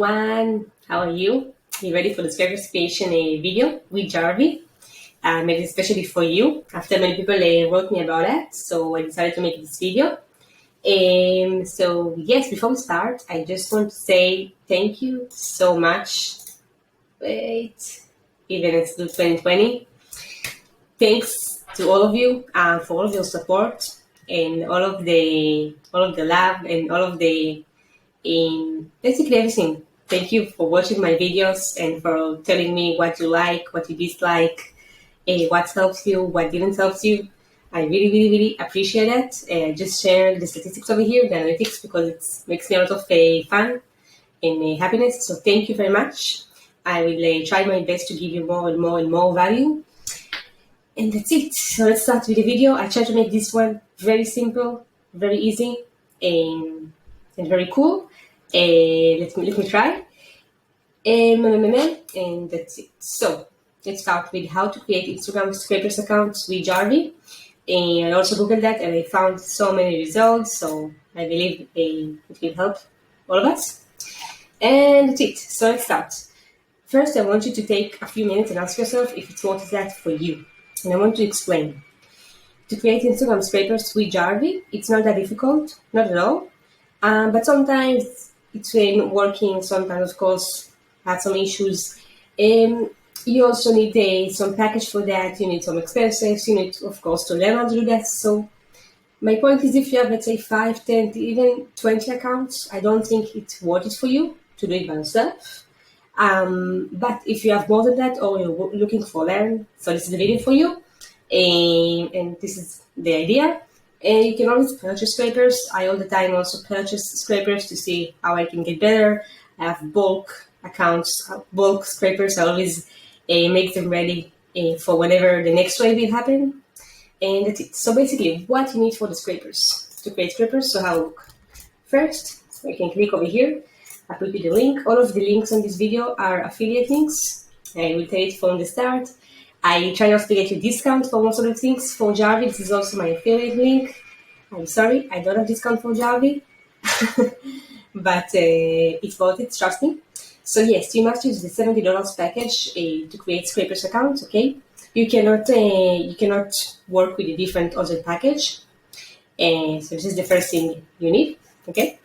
Everyone, how are you? You ready for the scrapers creation video with Jarvee? I made it especially for you after many people wrote me about it, so I decided to make this video. So yes, before we start, I just want to say thank you so much. Wait, even it's 2020. Thanks to all of you for all of your support and all of the love and all of the basically everything. Thank you for watching my videos and for telling me what you like, what you dislike, what helps you, what didn't help you. I really, really, really appreciate it. Just share the statistics over here, the analytics, because it makes me a lot of fun and happiness. So thank you very much. I will try my best to give you more and more and more value. And that's it. So let's start with the video. I try to make this one very simple, very easy, and very cool. Let me try. And that's it. So let's start with how to create Instagram scrapers accounts with Jarvee. And I also googled that and I found so many results. So I believe it will help all of us. And that's it. So let's start. First, I want you to take a few minutes and ask yourself if it's worth that for you. And I want to explain. To create Instagram scrapers with Jarvee, it's not that difficult, not at all. But sometimes it's been working, sometimes, of course, had some issues. You also need some package for that. You need some expenses. You need, of course, to learn how to do that. So my point is, if you have, let's say, 5, 10, even 20 accounts, I don't think it's worth it for you to do it by yourself. But if you have more than that, or you're looking for learn, so this is the video for you. And this is the idea. And you can always purchase scrapers. I all the time also purchase scrapers to see how I can get better. I have bulk accounts, bulk scrapers. I always make them ready for whenever the next wave will happen. And that's it. So basically, what you need for the scrapers, to create scrapers, so how it look. First, so you can click over here. I put you the link. All of the links on this video are affiliate links. I will tell it from the start. I try not to get you discount for most of the things for Jarvee. This is also my affiliate link. I'm sorry, I don't have discount for Jarvee, but it's worth it, trust me. So yes, you must use the $70 package to create scrapers accounts. Okay, you cannot work with a different other package. So this is the first thing you need. Okay.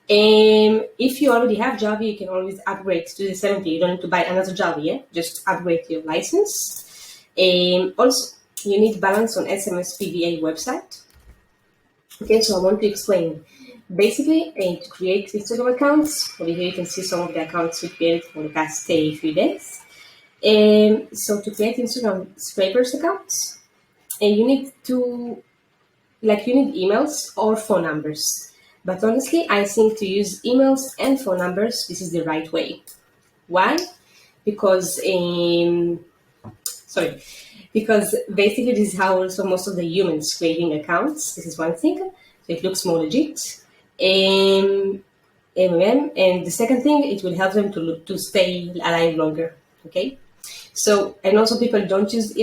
If you already have Jarvee, you can always upgrade to the 70. You don't need to buy another Jarvee, yeah? Just upgrade your license. Also, you need balance on SMSPVA website. Okay, so I want to explain. Basically, to create Instagram accounts, over here you can see some of the accounts we created for the past few days. So to create Instagram scrapers accounts, you need emails or phone numbers. But honestly, I think to use emails and phone numbers, this is the right way. Why? Because basically this is how also most of the humans creating accounts. This is one thing, so it looks more legit. And the second thing, it will help them to stay alive longer. Okay. So, and also people don't use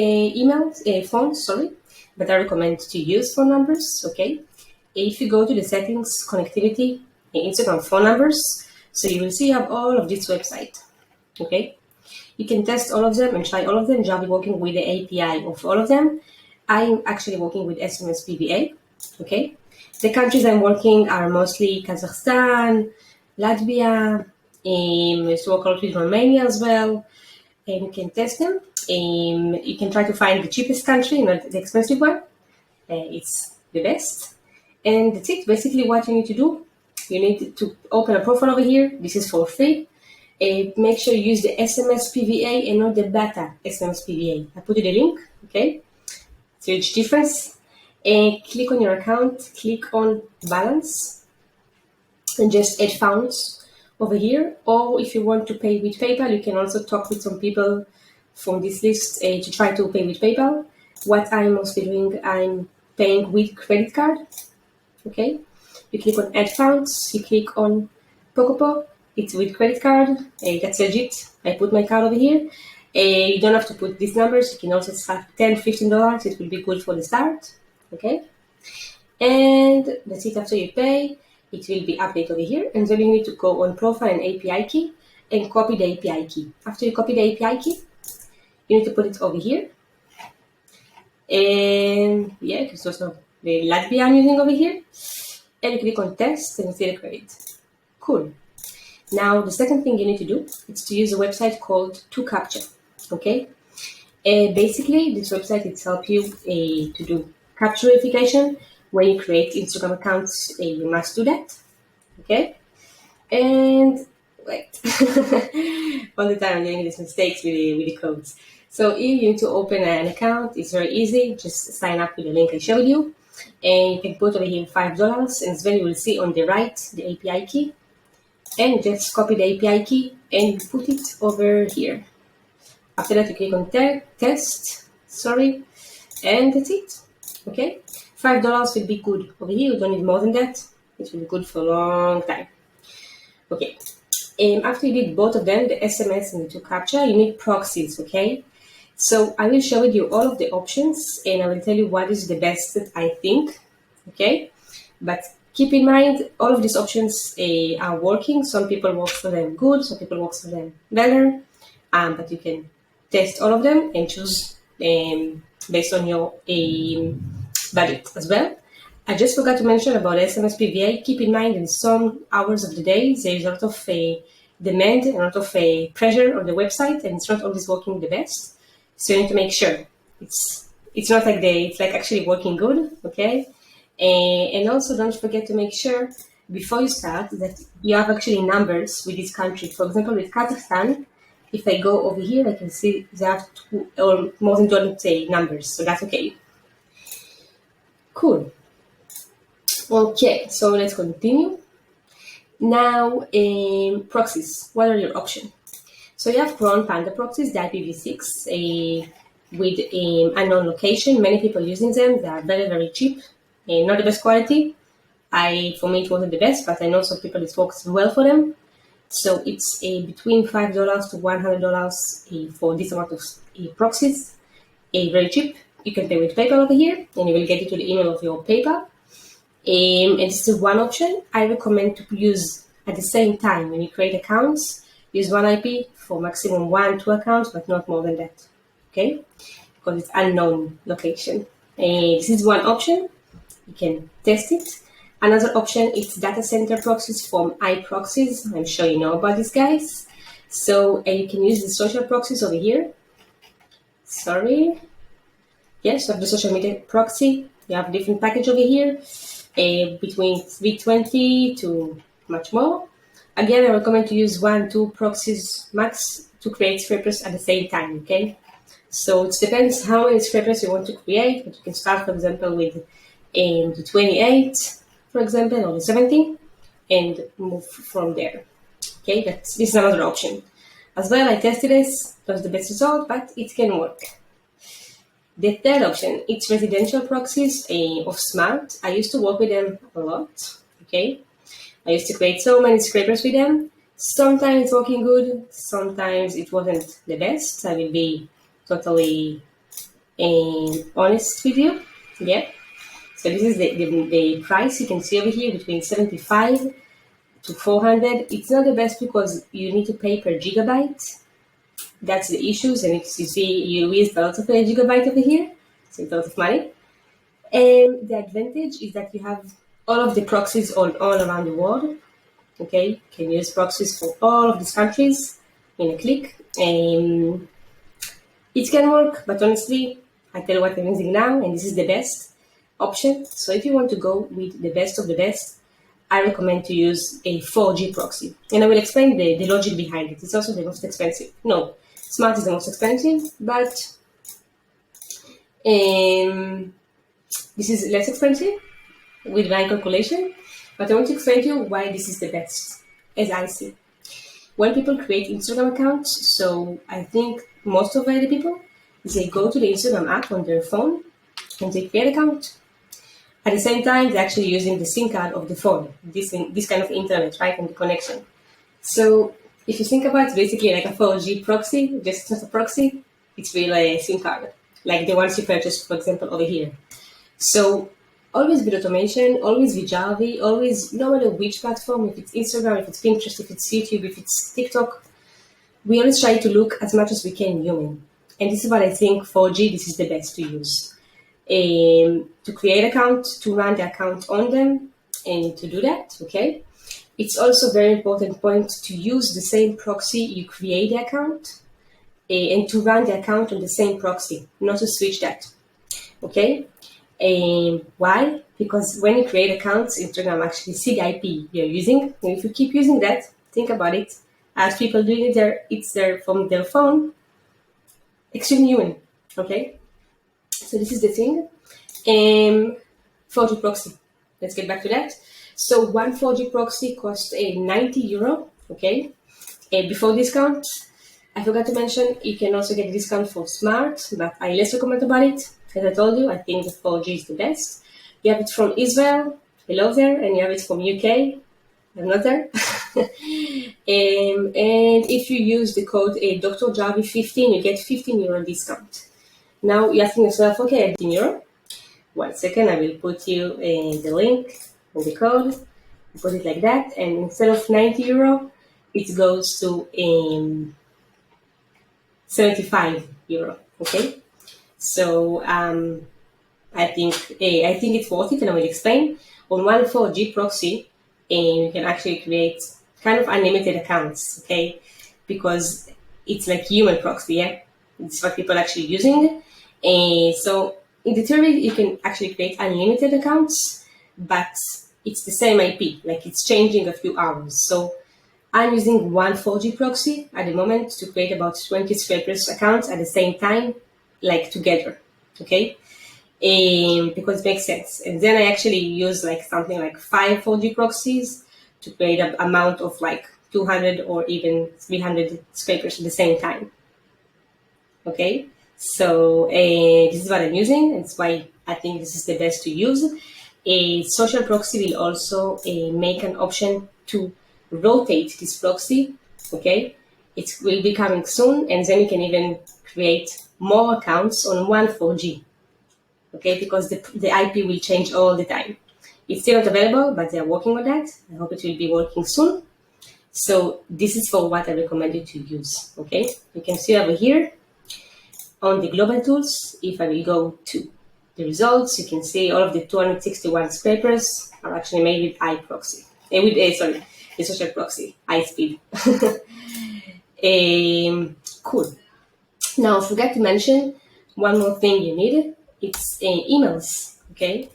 phones, but I recommend to use phone numbers. Okay. If you go to the settings, connectivity, Instagram phone numbers, so you will see you have all of this website. Okay. You can test all of them and try all of them. Jarvee working with the API of all of them. I'm actually working with SMSPVA. Okay. The countries I'm working are mostly Kazakhstan, Latvia, so work a lot with Romania as well. And you can test them. You can try to find the cheapest country, not the expensive one. It's the best. And that's it. Basically, what you need to do, you need to open a profile over here. This is for free. Make sure you use the SMSPVA and not the beta SMSPVA. I put you the link. Okay. It's a huge difference. Click on your account. Click on balance. And just add funds over here. Or if you want to pay with PayPal, you can also talk with some people from this list to try to pay with PayPal. What I'm mostly doing, I'm paying with credit card. Okay, you click on add funds, you click on Pocopo, it's with credit card, that's legit. I put my card over here. You don't have to put these numbers, you can also start $10, $15, it will be good for the start. Okay, and that's it. After you pay, it will be updated over here, and then you need to go on profile and API key and copy the API key. After you copy the API key, you need to put it over here. And yeah, it's also the Latvia I'm using over here. And you click on test and see the credit. Cool. Now, the second thing you need to do is to use a website called 2Capture. Okay? Basically, this website helps you to do capture verification. When you create Instagram accounts, you must do that. Okay? And wait, all the time I'm doing these mistakes with the codes. So here you need to open an account. It's very easy. Just sign up with the link I showed you. And you can put over here $5, and then you will see on the right the API key. And just copy the API key and put it over here. After that, you click on test, and that's it. Okay, $5 will be good over here. You don't need more than that. It will be good for a long time. Okay, after you did both of them, the SMS and the 2Capture, you need proxies. Okay, so I will show you all of the options, and I will tell you what is the best that I think. Okay, but keep in mind, all of these options are working. Some people work for them good, some people work for them better, but you can test all of them and choose based on your budget as well. I just forgot to mention about SMSPVA. Keep in mind, in some hours of the day, there is a lot of demand and a lot of pressure on the website, and it's not always working the best. So you need to make sure it's not like it's like actually working good. Okay. And also don't forget to make sure before you start that you have actually numbers with this country. For example, with Kazakhstan, if I go over here, I can see they have two or more than 20 numbers, so that's okay. Cool. Okay, so let's continue. Now, proxies. What are your options? So you have Cron Panda proxies, the IPv6, with unknown location. Many people using them. They are very, very cheap. Not the best quality. For me, it wasn't the best, but I know some people it works well for them. So it's between $5 to $100 for this amount of proxies. Very cheap. You can pay with PayPal over here, and you will get it to the email of your PayPal. And this is one option. I recommend to use at the same time when you create accounts. Use one IP for maximum 1-2 accounts, but not more than that. Okay, because it's unknown location. This is one option. You can test it. Another option is data center proxies from iProxies. I'm sure you know about these guys. So you can use the social proxies over here. Yes, you have the social media proxy. You have a different package over here, between 320 to much more. Again, I recommend to use 1-2 proxies max to create scrapers at the same time. Okay, so it depends how many scrapers you want to create, but you can start, for example, with the 28, for example, or the 70, and move from there. Okay, this is another option. As well, I tested this, it was the best result, but it can work. The third option, it's residential proxies of Smart. I used to work with them a lot. Okay, I used to create so many scrapers with them. Sometimes it's working good, sometimes it wasn't the best. I will be totally honest with you. Yeah. So this is the price you can see over here, between 75 to 400. It's not the best because you need to pay per gigabyte. That's the issues, and you see you waste a lot of gigabyte over here, so it's a lot of money. And the advantage is that you have all of the proxies all around the world. Okay, you can use proxies for all of these countries in a click. And it can work, but honestly, I tell you what I'm using now, and this is the best option. So if you want to go with the best of the best, I recommend to use a 4G proxy. And I will explain the logic behind it. It's also the most expensive. No, Smart is the most expensive, but this is less expensive with my calculation. But I want to explain to you why this is the best, as I see. When people create Instagram accounts, so I think most of the people, they go to the Instagram app on their phone and they create an account. At the same time, they're actually using the SIM card of the phone, this kind of internet, right, and the connection. So if you think about it, basically like a 4G proxy, just not a proxy, it's really a SIM card, like the ones you purchased, for example, over here. So always with automation, always with Jarvee, always, no matter which platform, if it's Instagram, if it's Pinterest, if it's YouTube, if it's TikTok, we always try to look as much as we can human. And this is what I think 4G, this is the best to use. To create account, to run the account on them, and to do that, okay? It's also a very important point to use the same proxy you create the account, and to run the account on the same proxy, not to switch that, okay? Why? Because when you create accounts, Instagram actually see the IP you're using, and if you keep using that, think about it, as people doing it's there from their phone, extremely human, okay? So this is the thing. 4G proxy, let's get back to that. So one 4G proxy costs €90, okay? Before discount, I forgot to mention, you can also get a discount for Smart, but I less recommend about it. As I told you, I think the 4G is the best. You have it from Israel, hello there, and you have it from UK, I'm not there. And if you use the code Dr. Jarvee 15, you get €15 discount. Now you're asking yourself, okay, €15. 1 second, I will put you the link and the code. Put it like that, and instead of €90, it goes to €75. Okay, so I think it's worth it, and I will explain. On one 4G proxy, you can actually create kind of unlimited accounts. Okay, because it's like human proxy. Yeah, it's what people are actually using. So in the theory, you can actually create unlimited accounts, but it's the same IP, like it's changing a few hours. So I'm using one 4G proxy at the moment to create about 20 scrapers accounts at the same time, like together, okay? Because it makes sense. And then I actually use like something like 5 4G proxies to create an amount of like 200 or even 300 scrapers at the same time, okay? So this is what I'm using. That's why I think this is the best to use. A social proxy will also make an option to rotate this proxy, okay? It will be coming soon, and then you can even create more accounts on one 4G, okay? Because the IP will change all the time. It's still not available, but they're working on that. I hope it will be working soon. So this is for what I recommend you to use, okay? You can see over here on the global tools, if I will go to the results, you can see all of the 261 scrapers are actually made with iProxy. The social proxy, iSpeed. Cool. Now, I forgot to mention one more thing you need. It's emails, okay?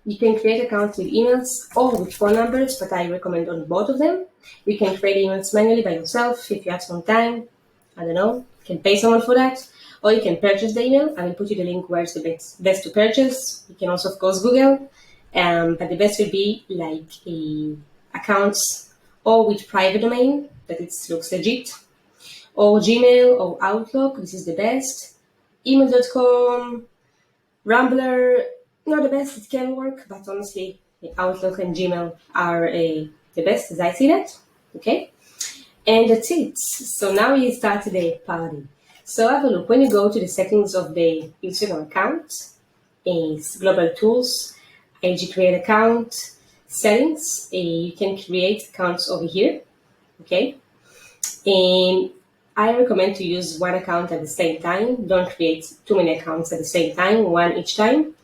You can create accounts with emails or with phone numbers, but I recommend on both of them. You can create emails manually by yourself if you have some time. I don't know, you can pay someone for that. Or you can purchase the email. I will put you the link where it's the best to purchase. You can also, of course, Google. But the best will be like accounts or with private domain, that it looks legit. Or Gmail or Outlook, this is the best. Email.com, Rambler, not the best, it can work. But honestly, Outlook and Gmail are the best as I see that. Okay? And that's it. So now we start the party. So have a look. When you go to the settings of the Instagram account, is global tools, IG create account, settings, you can create accounts over here, okay? And I recommend to use one account at the same time. Don't create too many accounts at the same time, one each time.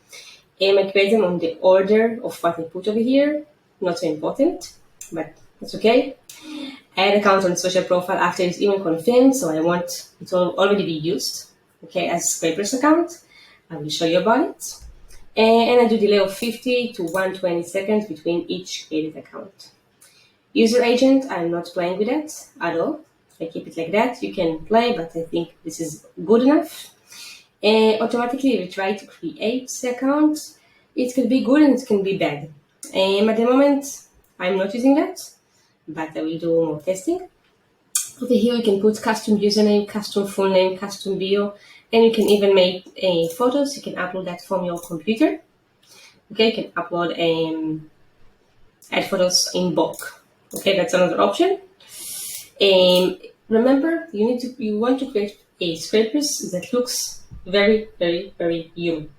And I create them on the order of what I put over here. Not so important, but that's okay. Add account on social profile after it's even confirmed, so I want it to already be used, okay, as scrapers account. I will show you about it. And I do delay of 50 to 120 seconds between each created account. User agent, I'm not playing with that at all. I keep it like that. You can play, but I think this is good enough. Automatically, if you try to create the account, it can be good and it can be bad. At the moment, I'm not using that, but I will do more testing. Over here, you can put custom username, custom full name, custom bio, and you can even make photos. You can upload that from your computer. Okay, you can upload add photos in bulk. Okay, that's another option. Remember, you want to create a scrapers that looks very, very, very human.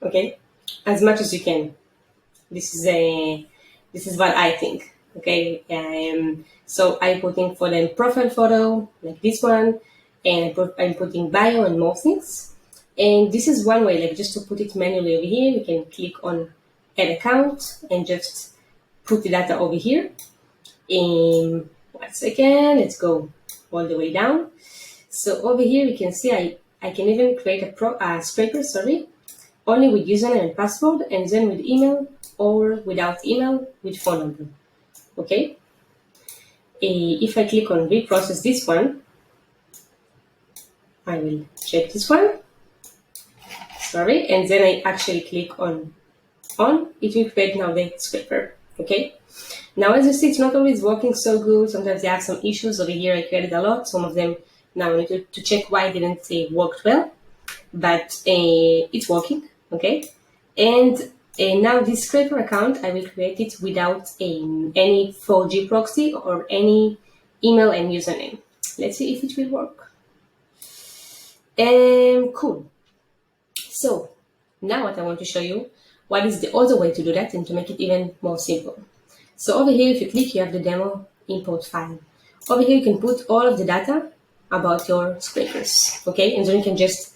Okay, as much as you can. This is what I think. Okay, so I'm putting for them profile photo like this one, and I'm putting bio and more things. And this is one way, like just to put it manually over here, you can click on add account and just put the data over here. In 1 second, let's go all the way down. So over here you can see I can even create a scraper, only with username and password, and then with email or without email with phone number. Okay. If I click on reprocess this one, I will check this one. And then I actually click on it will create now the scraper. Okay. Now, as you see, it's not always working so good. Sometimes they have some issues over here. I created a lot. Some of them now I need to check why it didn't work well, but it's working. Okay. And now this scraper account, I will create it without any 4G proxy or any email and username. Let's see if it will work. Cool. So now what I want to show you, what is the other way to do that and to make it even more simple. So over here, if you click, you have the demo import file. Over here, you can put all of the data about your scrapers, okay? And then you can just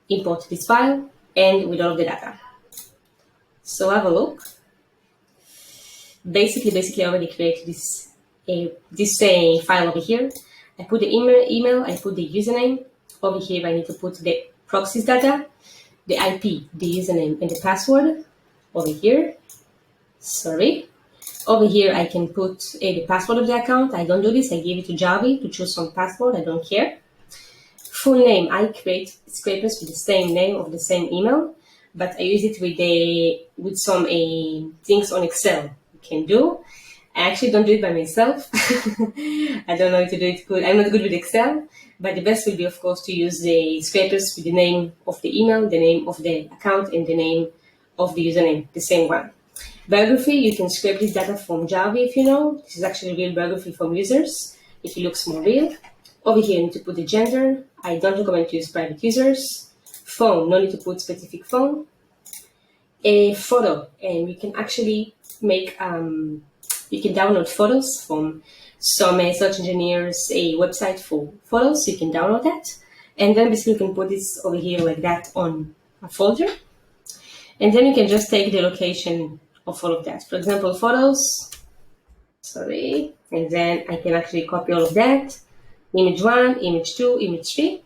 import this file and with all of the data. So have a look. Basically, I already created this file over here. I put the email, I put the username. Over here, I need to put the proxies data, the IP, the username, and the password. Over here. Over here, I can put the password of the account. I don't do this. I give it to Jarvee to choose some password. I don't care. Full name. I create scrapers with the same name of the same email, but I use it with some things on Excel. You can do. I actually don't do it by myself. I don't know how to do it good. I'm not good with Excel, but the best will be, of course, to use the scrapers with the name of the email, the name of the account, and the name of the username, the same one. Biography, you can scrape this data from Jarvee if you know. This is actually real biography from users, if it looks more real. Over here, you need to put the gender. I don't recommend to use private users. Phone, no need to put specific phone. A photo, and you can actually make, you can download photos from some search engineers, a website for photos, so you can download that. And then basically you can put this over here like that on a folder. And then you can just take the location of all of that. For example, photos, and then I can actually copy all of that. Image 1, image 2, image 3.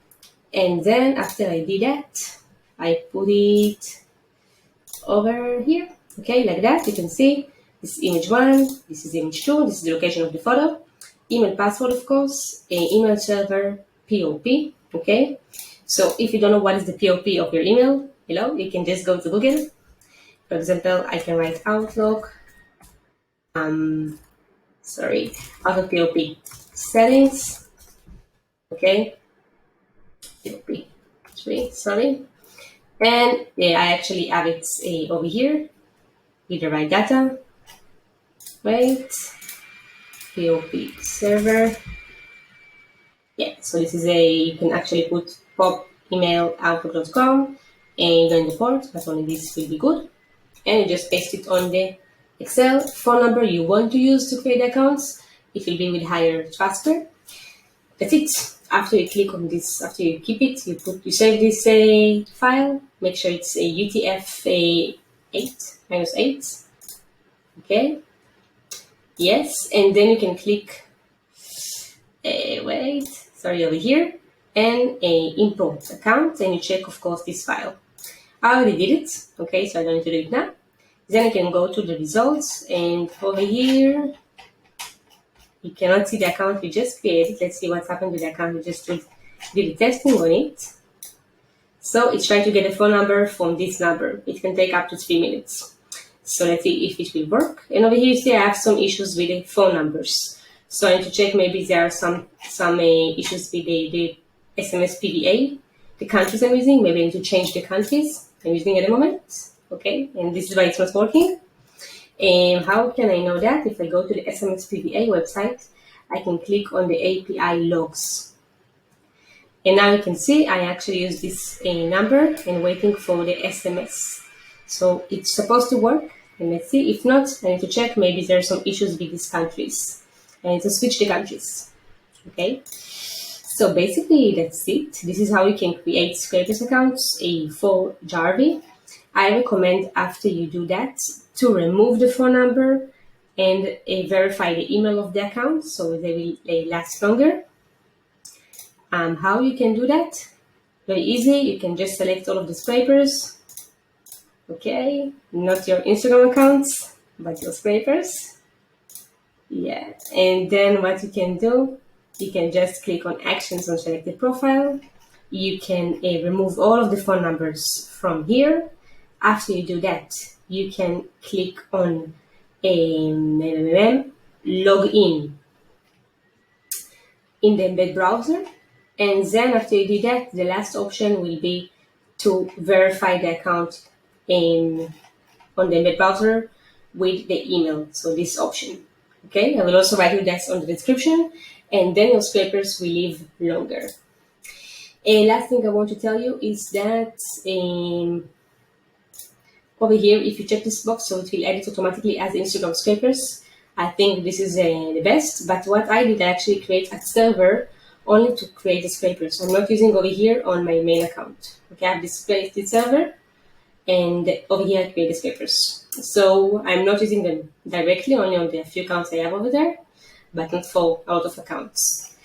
And then after I did that, I put it over here, okay, like that. You can see this is image 1, this is image 2, this is the location of the photo. Email password, of course, email server, POP, okay. So if you don't know what is the POP of your email, you can just go to Google. For example, I can write Outlook, Outlook POP settings, okay, POP 3, and yeah, I actually have it over here with the right data. Wait, POP server. Yeah, so this is you can actually put pop email outlook.com and go in the port, but only this will be good. And you just paste it on the Excel. Phone number you want to use to create accounts. It will be with higher transfer. That's it. After you click on this, after you keep it, you save this file. Make sure it's a UTF-8 -8. Okay. Yes, and then you can click. Over here, and import account, and you check, of course, this file. I already did it. Okay, so I don't need to do it now. Then I can go to the results, and over here, you cannot see the account we just created. Let's see what's happened with the account we just did the testing on it. So it's trying to get a phone number from this number. It can take up to 3 minutes. So let's see if it will work. And over here, you see I have some issues with the phone numbers. So I need to check maybe there are some issues with the SMSPVA, the countries I'm using. Maybe I need to change the countries I'm using at the moment. Okay, and this is why it's not working. And how can I know that? If I go to the SMSPVA website, I can click on the API logs. And now you can see I actually use this number and waiting for the SMS. So it's supposed to work, and let's see. If not, I need to check. Maybe there are some issues with these countries. I need to switch the countries. Okay. So basically that's it. This is how you can create scrapers accounts for Jarvee. I recommend after you do that to remove the phone number and verify the email of the account so they will last longer. How you can do that? Very easy. You can just select all of the scrapers. Okay, not your Instagram accounts, but your scrapers. Yeah, and then what you can do, you can just click on Actions on Selected Profile. You can remove all of the phone numbers from here. After you do that, you can click on log in the Embed browser. And then after you do that, the last option will be to verify the account on the Embed browser with the email. So this option. Okay, I will also write you that on the description, and then your scrapers will live longer. And last thing I want to tell you is that over here, if you check this box, so it will edit automatically as Instagram scrapers. I think this is the best, but what I did, I actually create a server only to create the scrapers. I'm not using over here on my main account. Okay, I have this created server, and over here I create the scrapers. So I'm not using them directly, only on the few accounts I have over there, but not for a lot of accounts.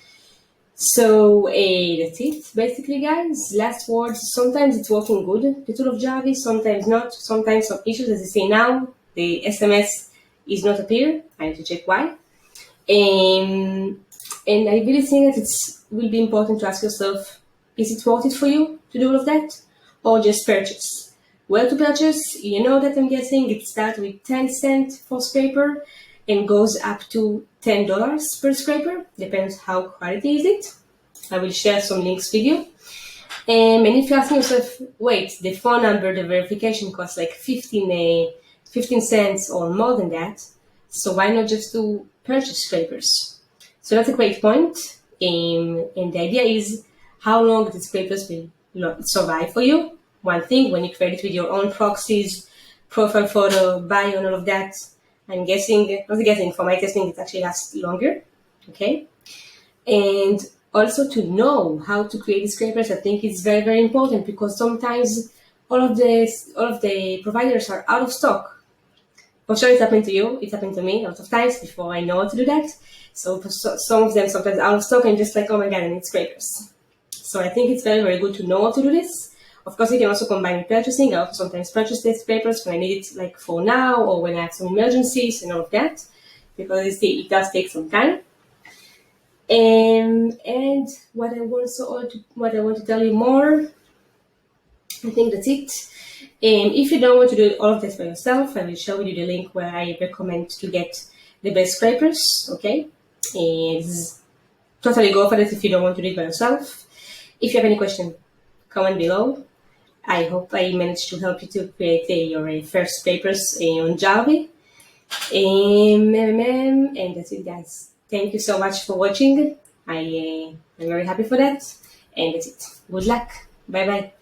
So that's it, basically, guys. Last words. Sometimes it's working good, the tool of Jarvee, sometimes not. Sometimes some issues, as I say now, the SMS is not appear. I need to check why. And I really think that it will be important to ask yourself, is it worth it for you to do all of that? Or just purchase? Where to purchase? You know that I'm guessing it starts with 10 cents for scraper and goes up to $10 per scraper. Depends how quality is it. I will share some links with you. And if you're asking yourself, wait, the phone number, the verification costs like 15 cents or more than that. So why not just do purchase scrapers? So that's a great point. And the idea is how long the scrapers will survive for you. One thing, when you create it with your own proxies, profile photo, bio, and all of that, I'm guessing, for my testing, it actually lasts longer. Okay. And also to know how to create the scrapers, I think it's very, very important, because sometimes all of the providers are out of stock. For sure, it's happened to you. It's happened to me a lot of times before I know how to do that. So some of them sometimes out of stock and just like, oh my God, I need scrapers. So I think it's very, very good to know how to do this. Of course, you can also combine with purchasing. I also sometimes purchase the scrapers when I need it, like for now, or when I have some emergencies and all of that, because it does take some time. And what I want to tell you more, I think that's it. And if you don't want to do all of this by yourself, I will show you the link where I recommend to get the best scrapers. Okay, and totally go for it if you don't want to do it by yourself. If you have any question, comment below. I hope I managed to help you to create your first scrapers on Jarvee. And that's it, guys. Thank you so much for watching. I'm very happy for that. And that's it. Good luck. Bye bye.